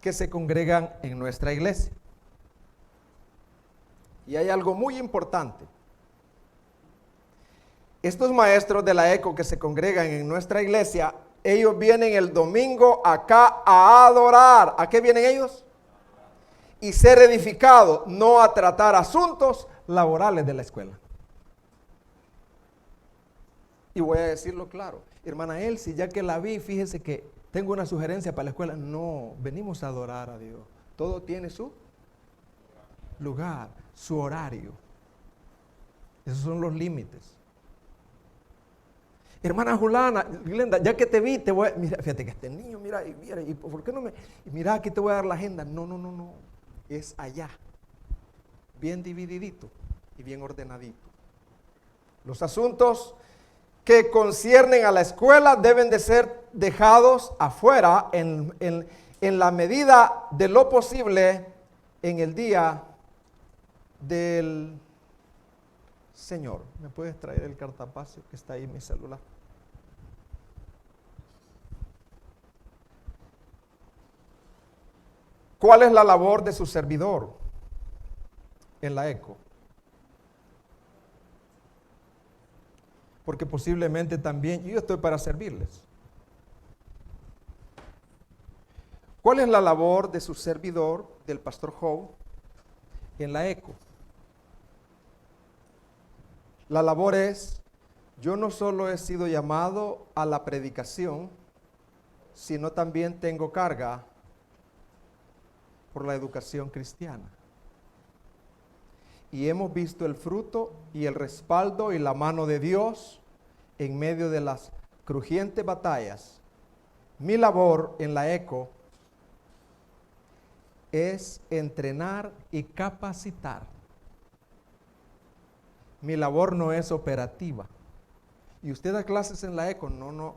que se congregan en nuestra iglesia. Y hay algo muy importante. Estos maestros de la ECO que se congregan en nuestra iglesia, ellos vienen el domingo acá a adorar. ¿A qué vienen ellos? Y ser edificados, no a tratar asuntos laborales de la escuela. Y voy a decirlo claro. Hermana Elsie, ya que la vi, fíjese que tengo una sugerencia para la escuela. No, venimos a adorar a Dios. Todo tiene su lugar, su horario. Esos son los límites. Hermana Julana, Glenda, ya que te vi, te voy a... Mira, fíjate que este niño, mira, ¿y por qué no me...? Mira, aquí te voy a dar la agenda. No. Es allá. Bien divididito y bien ordenadito. Los asuntos que conciernen a la escuela deben de ser dejados afuera en la medida de lo posible en el día del Señor, ¿me puedes traer el cartapacio que está ahí en mi celular? ¿Cuál es la labor de su servidor en la ECO? Porque posiblemente también yo estoy para servirles. ¿Cuál es la labor de su servidor, del pastor Howe, en la ECO? La labor es, yo no solo he sido llamado a la predicación, sino también tengo carga por la educación cristiana. Y hemos visto el fruto y el respaldo y la mano de Dios en medio de las crujientes batallas. Mi labor en la ECO es entrenar y capacitar. Mi labor no es operativa. ¿Y usted da clases en la ECO? No.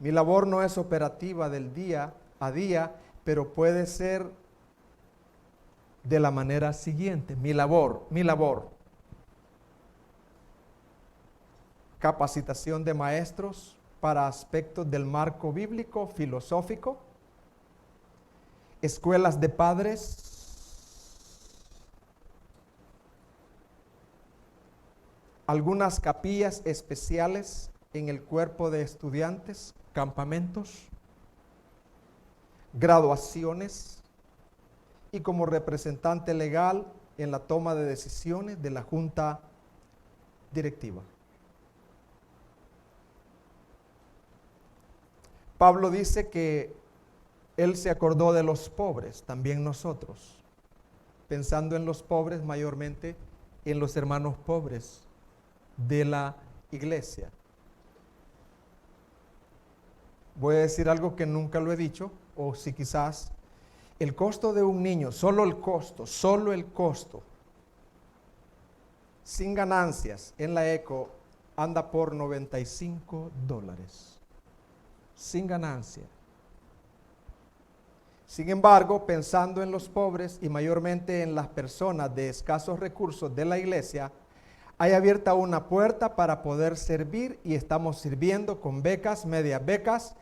Mi labor no es operativa del día a día, pero puede ser de la manera siguiente. Mi labor. Capacitación de maestros para aspectos del marco bíblico, filosófico. Escuelas de padres. Algunas capillas especiales en el cuerpo de estudiantes, campamentos, graduaciones y como representante legal en la toma de decisiones de la junta directiva. Pablo dice que él se acordó de los pobres, también nosotros, pensando en los pobres mayormente en los hermanos pobres de la iglesia. Voy a decir algo que nunca lo he dicho, o si quizás, el costo de un niño, solo el costo, sin ganancias en la ECO, anda por $95, sin ganancia. Sin embargo, pensando en los pobres y mayormente en las personas de escasos recursos de la iglesia, hay abierta una puerta para poder servir y estamos sirviendo con becas, medias becas,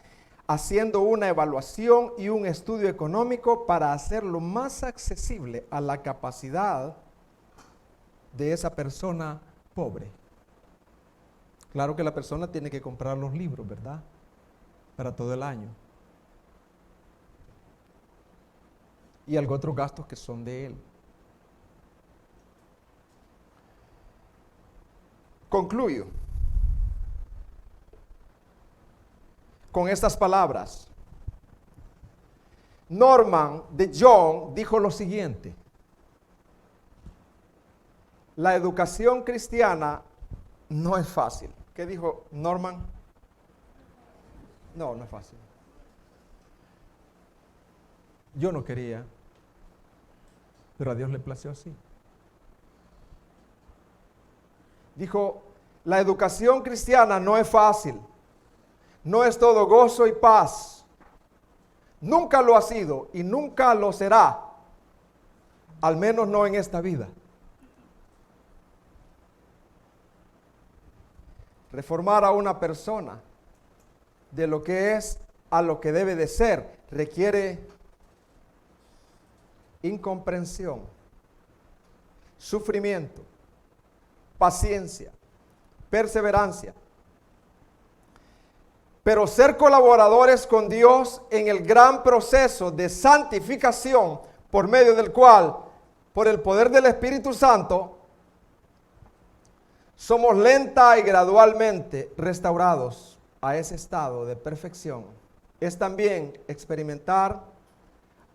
haciendo una evaluación y un estudio económico para hacerlo más accesible a la capacidad de esa persona pobre. Claro que la persona tiene que comprar los libros, ¿verdad? Para todo el año. Y algo otros gastos que son de él. Concluyo con estas palabras. Norman de John dijo lo siguiente: la educación cristiana no es fácil. ¿Qué dijo Norman? No es fácil. Yo no quería, pero a Dios le plació así. Dijo, la educación cristiana no es fácil, no es todo gozo y paz. Nunca lo ha sido y nunca lo será, al menos no en esta vida. Reformar a una persona de lo que es a lo que debe de ser requiere incomprensión, sufrimiento, paciencia, perseverancia. Pero ser colaboradores con Dios en el gran proceso de santificación por medio del cual, por el poder del Espíritu Santo, somos lenta y gradualmente restaurados a ese estado de perfección, es también experimentar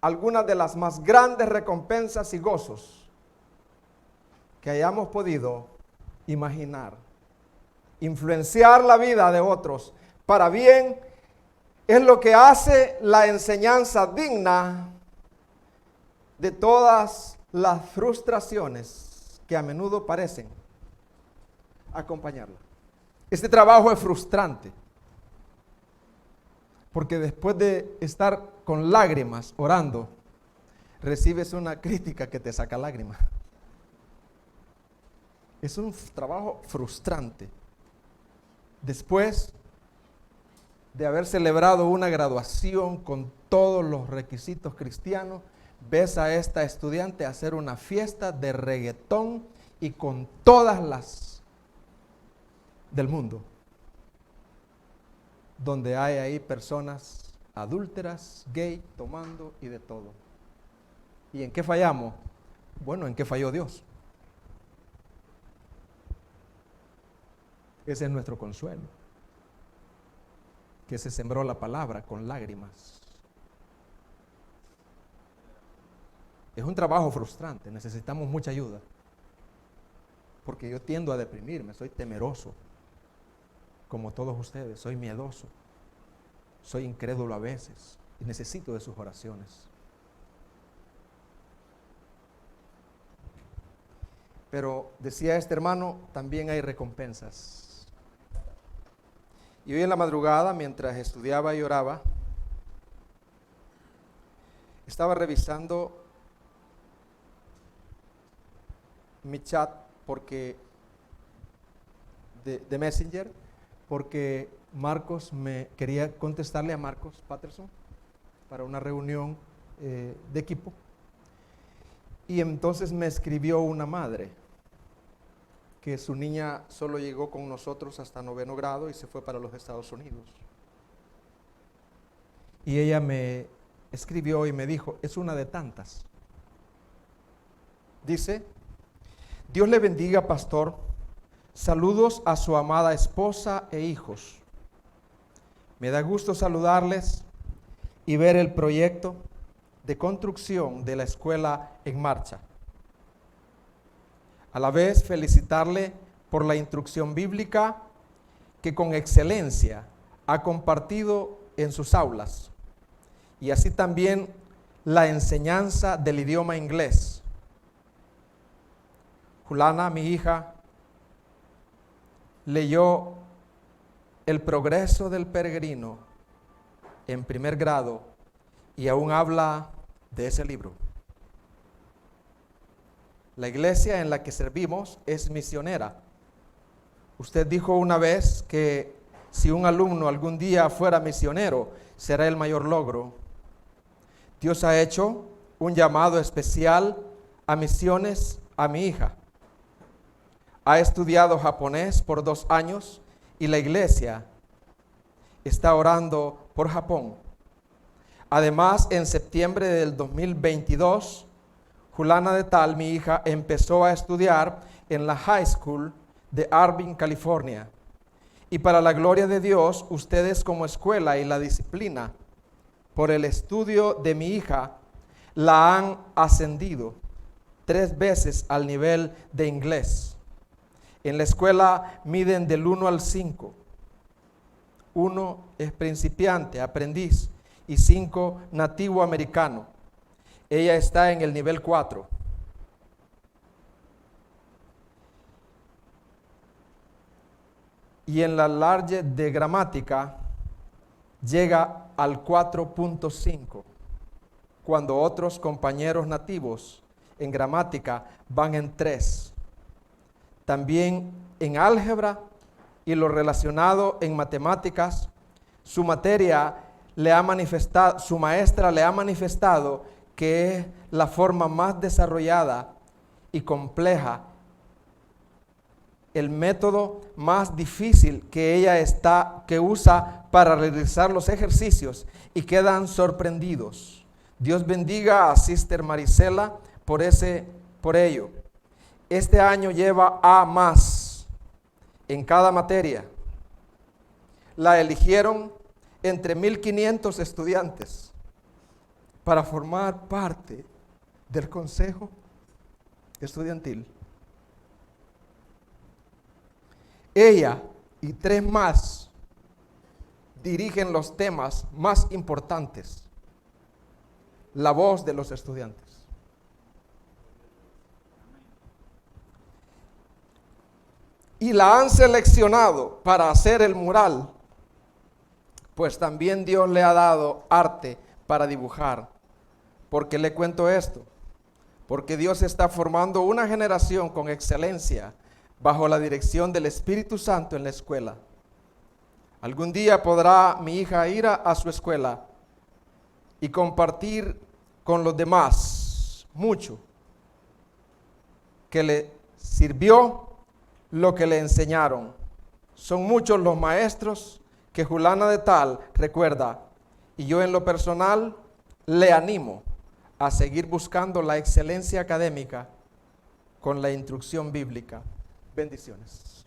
algunas de las más grandes recompensas y gozos que hayamos podido imaginar. Influenciar la vida de otros para bien es lo que hace la enseñanza digna de todas las frustraciones que a menudo parecen acompañarla. Este trabajo es frustrante porque después de estar con lágrimas orando, recibes una crítica que te saca lágrimas. Es un trabajo frustrante. Después de haber celebrado una graduación con todos los requisitos cristianos, ves a esta estudiante hacer una fiesta de reggaetón y con todas las del mundo, donde hay ahí personas adúlteras, gay, tomando y de todo. ¿Y en qué fallamos? Bueno, ¿en qué falló Dios? Ese es nuestro consuelo, que se sembró la palabra con lágrimas. Es un trabajo frustrante, necesitamos mucha ayuda, porque yo tiendo a deprimirme, soy temeroso, como todos ustedes, soy miedoso, soy incrédulo a veces y necesito de sus oraciones. Pero decía este hermano, también hay recompensas. Y hoy en la madrugada, mientras estudiaba y oraba, estaba revisando mi chat porque de Messenger, porque Marcos quería contestarle a Marcos Patterson para una reunión de equipo. Y entonces me escribió una madre que su niña solo llegó con nosotros hasta 9º grado y se fue para los Estados Unidos. Y ella me escribió y me dijo, es una de tantas. Dice, Dios le bendiga, pastor. Saludos a su amada esposa e hijos. Me da gusto saludarles y ver el proyecto de construcción de la escuela en marcha. A la vez, felicitarle por la instrucción bíblica que con excelencia ha compartido en sus aulas, y así también la enseñanza del idioma inglés. Juliana, mi hija, leyó El progreso del peregrino en 1er grado y aún habla de ese libro. La iglesia en la que servimos es misionera. Usted dijo una vez que si un alumno algún día fuera misionero, será el mayor logro. Dios ha hecho un llamado especial a misiones a mi hija. Ha estudiado japonés por 2 años y la iglesia está orando por Japón. Además, en septiembre del 2022, Juliana de Tal, mi hija, empezó a estudiar en la High School de Irvine, California. Y para la gloria de Dios, ustedes como escuela y la disciplina por el estudio de mi hija la han ascendido 3 veces al nivel de inglés. En la escuela miden del 1 al 5. 1 es principiante, aprendiz, y 5 nativo americano. Ella está en el nivel 4. Y en la large de gramática llega al 4.5, cuando otros compañeros nativos en gramática van en 3. También en álgebra y lo relacionado en matemáticas, su maestra le ha manifestado que es la forma más desarrollada y compleja, el método más difícil que ella usa para realizar los ejercicios, y quedan sorprendidos. Dios bendiga a Sister Marisela por ello. Este año lleva A+ en cada materia. La eligieron entre 1,500 estudiantes para formar parte del consejo estudiantil. Ella y 3 más dirigen los temas más importantes, la voz de los estudiantes. Y la han seleccionado para hacer el mural, pues también Dios le ha dado arte para dibujar. ¿Por qué le cuento esto? Porque Dios está formando una generación con excelencia bajo la dirección del Espíritu Santo en la escuela. Algún día podrá mi hija ir a su escuela y compartir con los demás mucho que le sirvió lo que le enseñaron. Son muchos los maestros que fulana de tal recuerda, y yo en lo personal le animo a seguir buscando la excelencia académica con la instrucción bíblica. Bendiciones.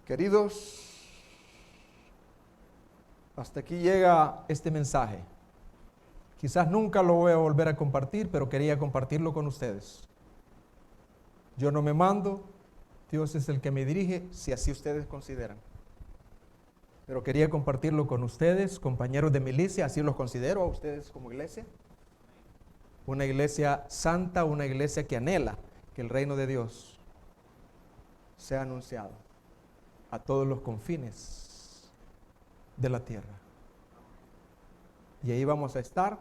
Queridos, hasta aquí llega este mensaje. Quizás nunca lo voy a volver a compartir, pero quería compartirlo con ustedes. Yo no me mando, Dios es el que me dirige, si así ustedes consideran. Pero quería compartirlo con ustedes, compañeros de milicia, así los considero a ustedes como iglesia. Una iglesia santa, una iglesia que anhela que el reino de Dios sea anunciado a todos los confines de la tierra. Y ahí vamos a estar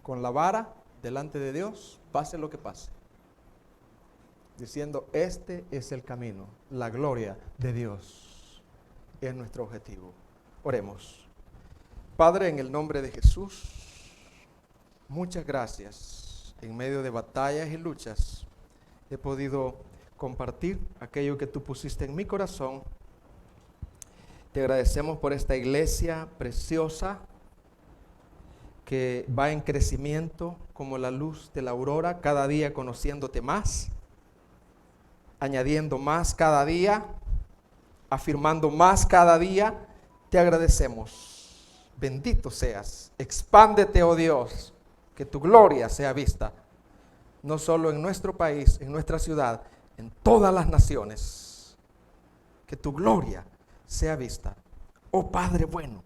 con la vara delante de Dios, pase lo que pase, diciendo: este es el camino, la gloria de Dios es nuestro objetivo. Oremos. Padre, en el nombre de Jesús, muchas gracias. En medio de batallas y luchas he podido compartir aquello que tú pusiste en mi corazón. Te agradecemos por esta iglesia preciosa que va en crecimiento como la luz de la aurora, cada día conociéndote más, añadiendo más cada día, afirmando más cada día. Te agradecemos. Bendito seas. Expándete, oh Dios, que tu gloria sea vista, no solo en nuestro país, en nuestra ciudad, en todas las naciones. Que tu gloria sea vista, oh Padre bueno,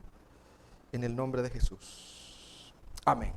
en el nombre de Jesús. Amén.